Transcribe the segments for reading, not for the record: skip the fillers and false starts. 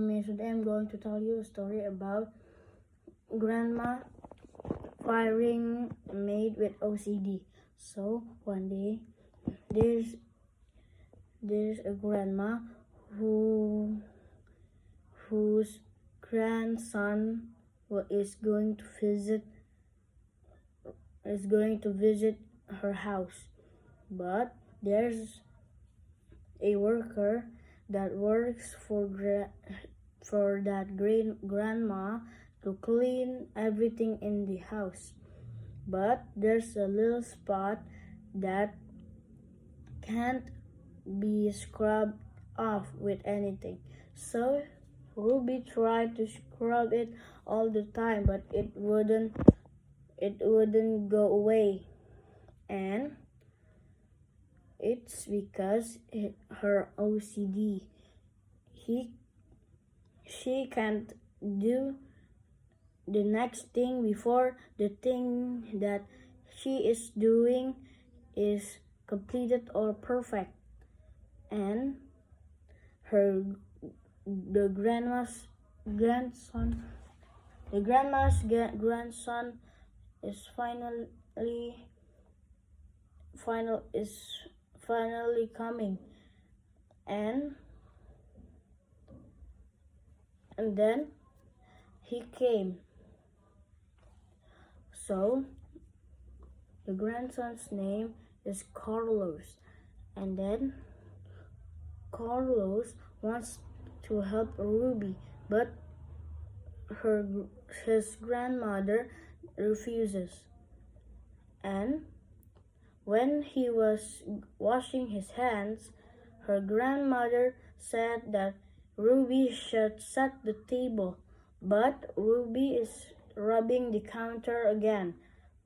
me. Today I'm going to tell you a story about grandma firing a maid with OCD. So one day there's a grandma whose grandson is going to visit her house, but there's a worker that works for that grandma to clean everything in the house. But there's a little spot that can't be scrubbed off with anything. So Ruby tried to scrub it all the time, but it wouldn't go away. And it's because her OCD. She can't do the next thing before the thing that she is doing is completed or perfect. And the grandma's grandson is finally coming, and then he came. So the grandson's name is Carlos, and then Carlos wants to help Ruby, but his grandmother refuses. And when he was washing his hands, her grandmother said that Ruby should set the table, but Ruby is rubbing the counter again,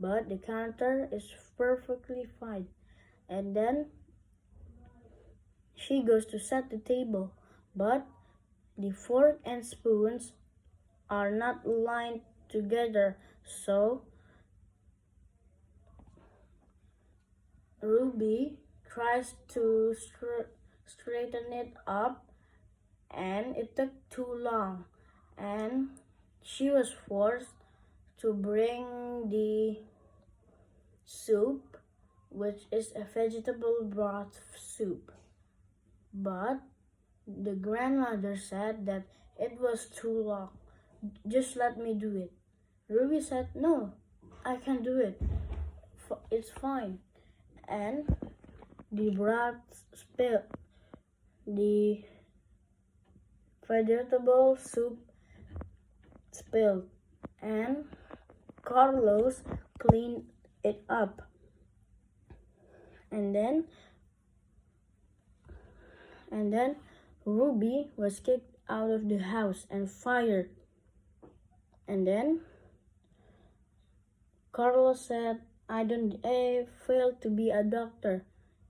but the counter is perfectly fine. And then she goes to set the table, but the fork and spoons are not lined together, so Ruby tries to straighten it up, and it took too long, and she was forced to bring the soup, which is a vegetable broth soup. But the grandmother said that it was too long. Just let me do it. Ruby said, "No, I can do it. It's fine." And the broth spilled. The vegetable soup spilled, and Carlos cleaned it up. And then Ruby was kicked out of the house and fired. And then Carlos said, I failed to be a doctor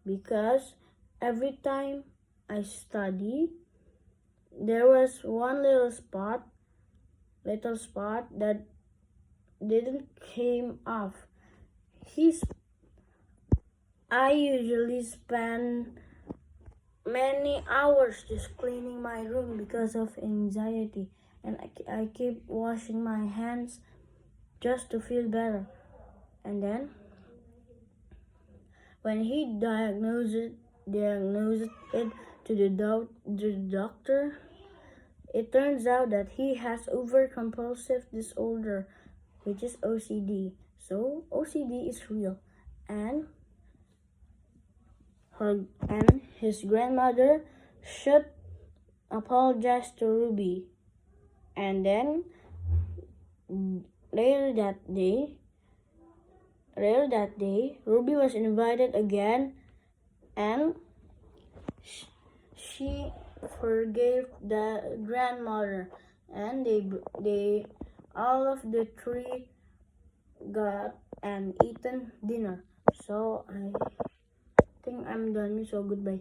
because every time I study, there was one little spot that didn't came off. I usually spend many hours just cleaning my room because of anxiety, and I keep washing my hands just to feel better. And then when he diagnosed it to the doctor, it turns out that he has overcompulsive disorder, which is OCD. So OCD is real, and his grandmother should apologize to Ruby. And then later that day, Ruby was invited again, and she forgave the grandmother, and they all of the three got and eaten dinner. So I think I'm done. So goodbye.